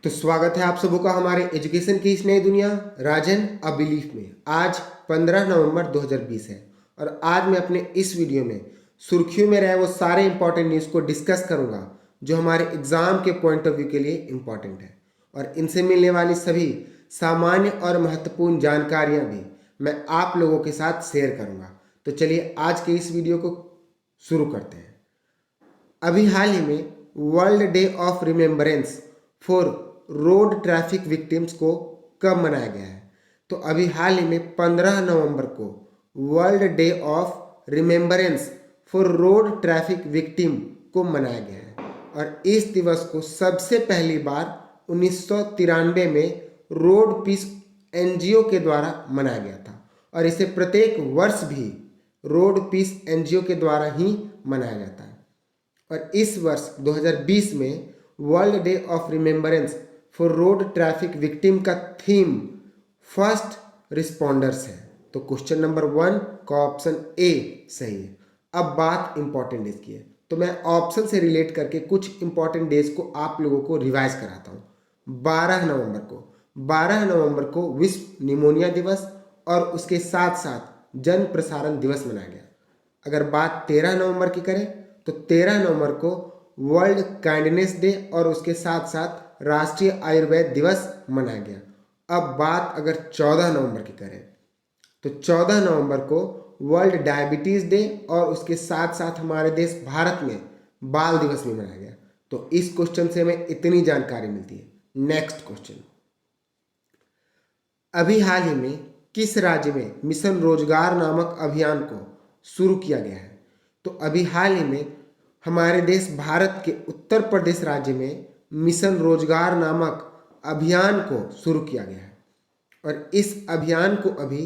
तो स्वागत है आप सबों का हमारे एजुकेशन की इस नई दुनिया राजन अ बिलीफ में। आज 15 नवंबर 2020 है और आज मैं अपने इस वीडियो में सुर्खियों में रहे वो सारे इंपॉर्टेंट न्यूज़ को डिस्कस करूंगा जो हमारे एग्जाम के पॉइंट ऑफ व्यू के लिए इम्पॉर्टेंट है, और इनसे मिलने वाली सभी सामान्य और महत्वपूर्ण जानकारियां भी मैं आप लोगों के साथ शेयर करूंगा। तो चलिए आज के इस वीडियो को शुरू करते हैं। अभी हाल ही में world day of remembrance for road traffic victims को कब मनाया गया है? तो अभी हाल ही में 15 नवंबर को world day of remembrance for road traffic victim को मनाया गया है, और इस दिवस को सबसे पहली बार 1993 में रोड पीस एनजीओ के द्वारा मनाया गया था, और इसे प्रत्येक वर्ष भी रोड पीस एनजीओ के द्वारा ही मनाया जाता है। और इस वर्ष 2020 में world day of remembrance for road traffic victim का थीम फर्स्ट रिस्पॉन्डर्स है। तो क्वेश्चन नंबर 1 का ऑप्शन ए सही है। अब बात इंपॉर्टेंट डेज की है, तो मैं ऑप्शन से रिलेट करके कुछ इंपॉर्टेंट डेज को आप लोगों को रिवाइज कराता हूँ। 12 नवंबर को विश्व निमोनिया दिवस और उसके साथ साथ जन प्रसारण दिवस मनाया गया। अगर बात 13 नवंबर की करें तो 13 नवंबर को वर्ल्ड काइंडनेस डे और उसके साथ साथ राष्ट्रीय आयुर्वेद दिवस मनाया गया। अब बात अगर 14 नवंबर की करें तो 14 नवंबर को वर्ल्ड डायबिटीज़ डे और उसके साथ साथ हमारे देश भारत में बाल दिवस भी मनाया गया। तो इस क्वेश्चन से हमें इतनी जानकारी मिलती है। नेक्स्ट क्वेश्चन, अभी हाल ही में किस राज्य में मिशन रोजगार नामक अभियान को शुरू किया गया है? तो अभी हाल ही में हमारे देश भारत के उत्तर प्रदेश राज्य में मिशन रोजगार नामक अभियान को शुरू किया गया है, और इस अभियान को अभी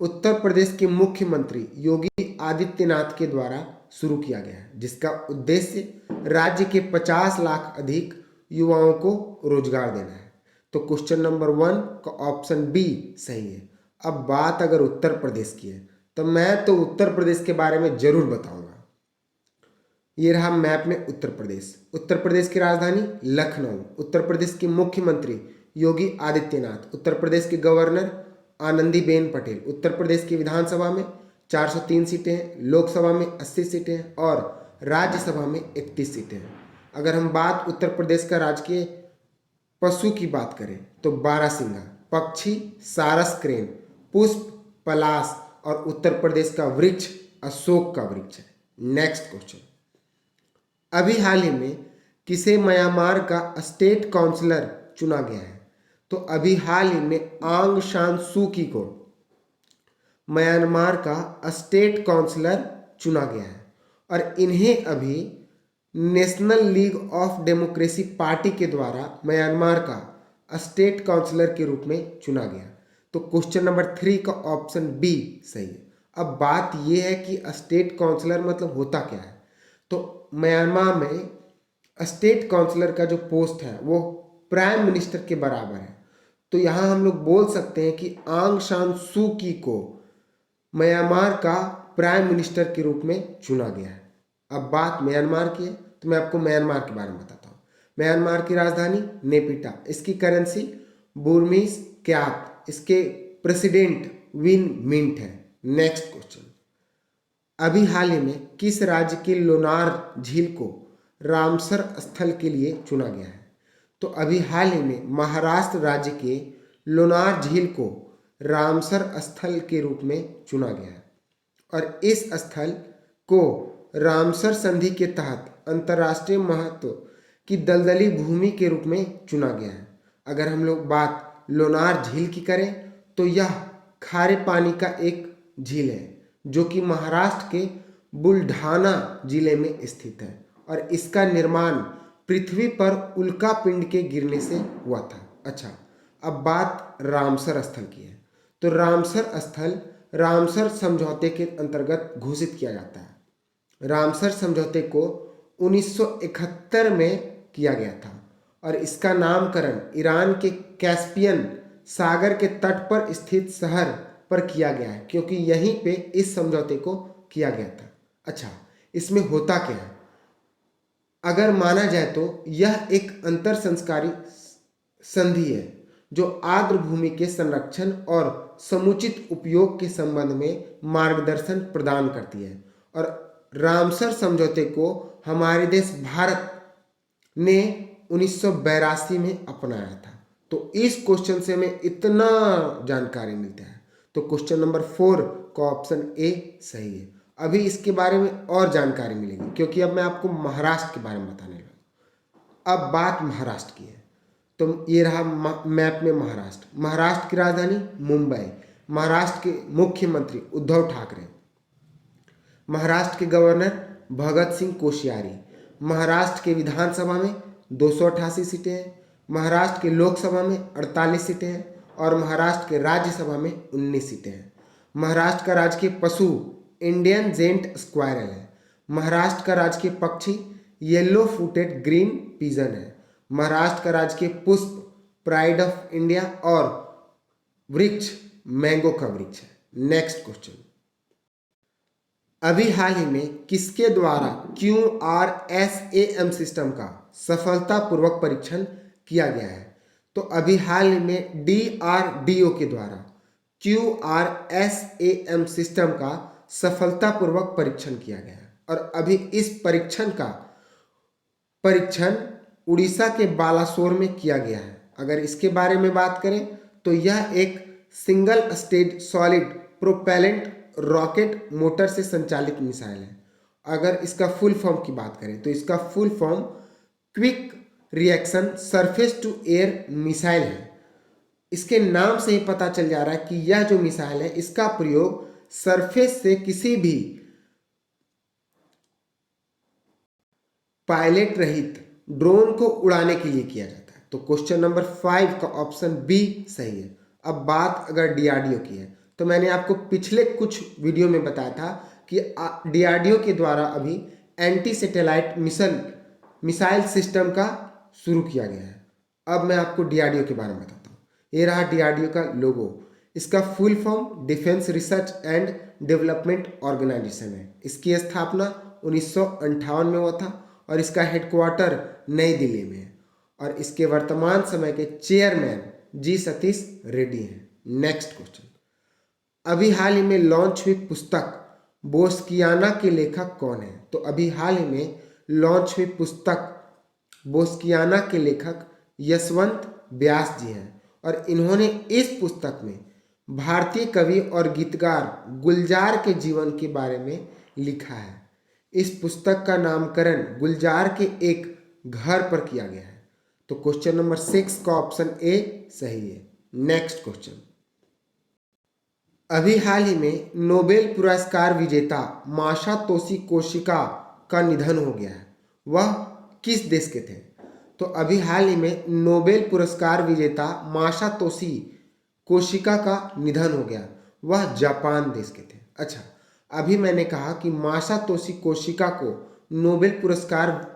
उत्तर प्रदेश के मुख्यमंत्री योगी आदित्यनाथ के द्वारा शुरू किया गया है, जिसका उद्देश्य राज्य के 50 लाख अधिक युवाओं को रोजगार देना है। तो क्वेश्चन नंबर 1 का ऑप्शन बी सही है। अब बात अगर उत्तर प्रदेश की है तो मैं तो उत्तर प्रदेश के बारे में जरूर बताऊंगा। ये रहा मैप में उत्तर प्रदेश। उत्तर प्रदेश की राजधानी लखनऊ, उत्तर प्रदेश के मुख्यमंत्री योगी आदित्यनाथ, उत्तर प्रदेश के गवर्नर आनंदीबेन पटेल, उत्तर प्रदेश की विधानसभा में 403 सीटें हैं, लोकसभा में 80 सीटें हैं और राज्यसभा में 31 सीटें हैं। अगर हम बात उत्तर प्रदेश का राजकीय पशु की बात करें तो बारहसिंगा, पक्षी सारस क्रेन, पुष्प पलाश और उत्तर प्रदेश का वृक्ष अशोक का वृक्ष है। नेक्स्ट क्वेश्चन, अभी हाल ही में किसे म्यांमार का स्टेट काउंसलर चुना गया है? तो अभी हाल ही में आंग सान सू की को म्यांमार का स्टेट काउंसलर चुना गया है, और इन्हें अभी national league of democracy party के द्वारा म्यांमार का स्टेट काउंसलर के रूप में चुना गया। तो क्वेश्चन नंबर 3 का ऑप्शन बी सही है। अब बात यह है कि स्टेट काउंसलर मतलब होता क्या है? तो म्यांमार में स्टेट काउंसलर का जो पोस्ट है वो प्राइम मिनिस्टर के बराबर है। तो यहाँ हम लोग बोल सकते हैं कि आंग सान सू की को म्यांमार का प्राइम मिनिस्टर के रूप में चुना गया है। अब बात म्यांमार की है तो मैं आपको म्यांमार के बारे में बताता हूँ। म्यांमार की राजधानी नेपिटा, इसकी करेंसी बुर्मीज क्यात, इसके प्रेसिडेंट विन मिंट है। नेक्स्ट क्वेश्चन, अभी हाल ही में किस राज्य के लोनार झील को रामसर स्थल के लिए चुना गया है? तो अभी हाल ही में महाराष्ट्र राज्य के लोनार झील को रामसर स्थल के रूप में चुना गया है, और इस स्थल को रामसर संधि के तहत अंतर्राष्ट्रीय महत्व की दलदली भूमि के रूप में चुना गया है। अगर हम लोग बात लोनार झील की करें तो यह खारे पानी का एक झील है जो कि महाराष्ट्र के बुलढाना जिले में स्थित है, और इसका निर्माण पृथ्वी पर उल्का पिंड के गिरने से हुआ था। अच्छा, अब बात रामसर स्थल की है। तो रामसर स्थल रामसर समझौते के अंतर्गत घोषित किया जाता है। रामसर समझौते को 1971 में किया गया था, और इसका नामकरण ईरान के कैस्पियन सागर के तट पर स्थित शहर पर किया गया है, क्योंकि यहीं पे इस समझौते को किया गया था। अच्छा, इसमें होता क्या है? अगर माना जाए तो यह एक अंतर संस्कारी संधि है जो आर्द्र भूमि के संरक्षण और समुचित उपयोग के संबंध में मार्गदर्शन प्रदान करती है। और रामसर समझौते को हमारे देश भारत ने 1982 में अपनाया था। तो इस क्वेश्चन से हमें इतना जानकारी मिलता है। तो क्वेश्चन नंबर 4 का ऑप्शन ए सही है। अभी इसके बारे में और जानकारी मिलेगी क्योंकि अब मैं आपको महाराष्ट्र के बारे में बताने लगा। अब बात महाराष्ट्र की है। तो ये रहा मैप में महाराष्ट्र। महाराष्ट्र की राजधानी मुंबई, महाराष्ट्र के मुख्यमंत्री उद्धव ठाकरे, महाराष्ट्र के गवर्नर भगत सिंह कोश्यारी, महाराष्ट्र के विधानसभा में 288 सीटें हैं, महाराष्ट्र के लोकसभा में 48 सीटें हैं और महाराष्ट्र के राज्यसभा में 19 सीटें हैं। महाराष्ट्र का राजकीय पशु इंडियन जेंट स्क्वायरल है। महाराष्ट्र का राजकीय पक्षी येलो फुटेड ग्रीन पिजन है। महाराष्ट्र का राजकीय पुष्प प्राइड ऑफ इंडिया और वृक्ष मैंगो का वृक्ष है। नेक्स्ट क्वेश्चन, अभी हाल ही में किसके द्वारा QRSAM सिस्टम का सफलतापूर्वक परीक्षण किया गया है? तो अभी हाल ही में DRDO के द्वारा QRSAM सिस्टम का सफलतापूर्वक परीक्षण किया गया है। और अभी इस परीक्षण का परीक्षण उड़ीसा के बालासोर में किया गया है। अगर इसके बारे में बात करें तो यह एक single stage solid propellant rocket motor से संचालित मिसाइल है। अगर इसका फुल फॉर्म की बात करें तो इसका full form quick reaction surface to air missile है। इसके नाम से ही पता चल जा रहा है कि यह जो मिसाइल है इसका प्रयोग सरफेस से किसी भी पायलट रहित ड्रोन को उड़ाने के लिए किया जाता है। तो क्वेश्चन नंबर 5 का ऑप्शन बी सही है। अब बात अगर DRDO की है तो मैंने आपको पिछले कुछ वीडियो में बताया था कि DRDO के द्वारा अभी एंटी सैटेलाइट मिसाइल सिस्टम का शुरू किया गया है। अब मैं आपको DRDO के बारे में बताता हूँ। ये रहा DRDO का लोगो। इसका full form defence research and development organisation है। इसकी स्थापना 1958 में हुआ था और इसका हेडक्वार्टर नई दिल्ली में है। और इसके वर्तमान समय के चेयरमैन G सतीश रेड्डी हैं। नेक्स्ट क्वेश्चन, अभी हाल ही में लॉन्च हुई पुस्तक बोस्कियाना के लेखक कौन है? तो अभी हाल ही में लॉन्च हुई पुस्तक बोस्कियाना के लेखक यशवंत व्यास जी हैं। और इन्होंने इस पुस्तक में भारतीय कवि और गीतकार गुलजार के जीवन के बारे में लिखा है। इस पुस्तक का नामकरण गुलजार के एक घर पर किया गया है। तो क्वेश्चन नंबर 6 का ऑप्शन ए सही है। नेक्स्ट क्वेश्चन, अभी हाल ही में नोबेल पुरस्कार विजेता मासातोशी कोशिका का निधन हो गया है। वह किस देश के थे? तो अभी हाल ही में नोबेल पुरस्कार विजेता मासातोशी कोशिका का निधन हो गया। वह जापान देश के थे। अच्छा, अभी मैंने कहा कि मासातोशी कोशिका को नोबेल पुरस्कार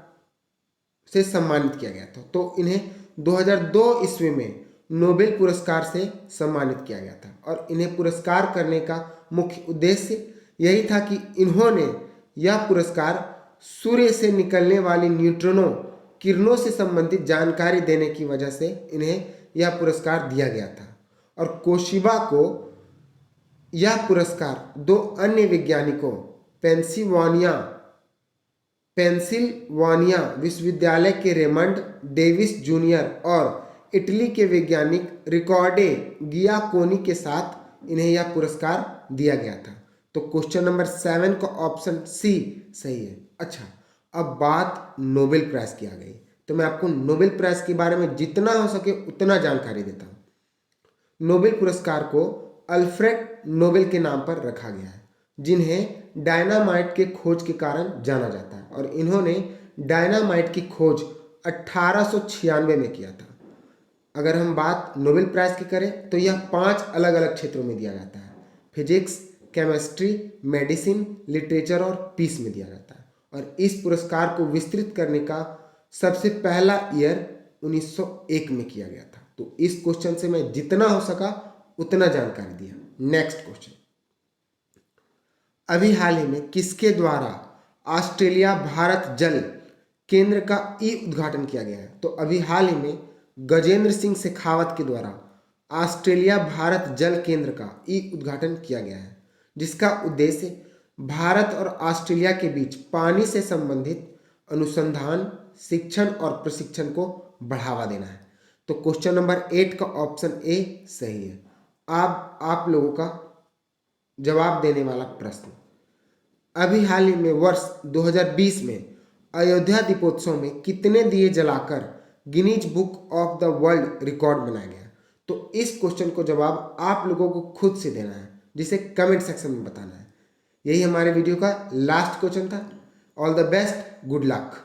से सम्मानित किया गया था। तो इन्हें 2002 ईस्वी में नोबेल पुरस्कार से सम्मानित किया गया था। और इन्हें पुरस्कार करने का मुख्य उद्देश्य यही था कि इन्होंने यह पुरस्कार सूर्य से निकलने वाली न्यूट्रिनो किरणों से संबंधित जानकारी देने की वजह से इन्हें यह पुरस्कार दिया गया था। और कोशिबा को यह पुरस्कार 2 अन्य वैज्ञानिकों पेंसिल्वानिया विश्वविद्यालय के रेमंड डेविस जूनियर और इटली के वैज्ञानिक रिकॉर्डे गियाकोनी के साथ इन्हें यह पुरस्कार दिया गया था। तो क्वेश्चन नंबर 7 का ऑप्शन सी सही है। अच्छा, अब बात नोबेल प्राइज की आ गई। तो मैं आपको नोबेल प्राइज के बारे में जितना हो सके उतना जानकारी देता हूँ। नोबेल पुरस्कार को अल्फ्रेड नोबेल के नाम पर रखा गया है, जिन्हें डायनामाइट के खोज के कारण जाना जाता है। और इन्होंने डायनामाइट की खोज 1896 में किया था। अगर हम बात नोबेल प्राइज की करें तो यह 5 अलग अलग क्षेत्रों में दिया जाता है। फिजिक्स, केमिस्ट्री, मेडिसिन, लिटरेचर और पीस में दिया जाता है। और इस पुरस्कार को विस्तृत करने का सबसे पहला ईयर 1901 में किया गया था। तो इस क्वेश्चन से मैं जितना हो सका उतना जानकारी दिया। नेक्स्ट क्वेश्चन, अभी हाल ही में किसके द्वारा ऑस्ट्रेलिया भारत जल केंद्र का उद्घाटन किया गया है? तो अभी हाल ही में गजेंद्र सिंह शेखावत के द्वारा ऑस्ट्रेलिया भारत जल केंद्र का ई उद्घाटन किया गया है, जिसका उद्देश्य भारत और ऑस्ट्रेलिया के बीच पानी से संबंधित अनुसंधान, शिक्षण और प्रशिक्षण को बढ़ावा देना है। तो क्वेश्चन नंबर 8 का ऑप्शन ए सही है। अब आप लोगों का जवाब देने वाला प्रश्न, अभी हाल ही में वर्ष 2020 में अयोध्या दीपोत्सव में कितने दिए जलाकर Guinness book of the world record बनाया गया? तो इस क्वेश्चन को जवाब आप लोगों को खुद से देना है, जिसे कमेंट सेक्शन में बताना है। यही हमारे वीडियो का लास्ट क्वेश्चन था। All the best, good luck.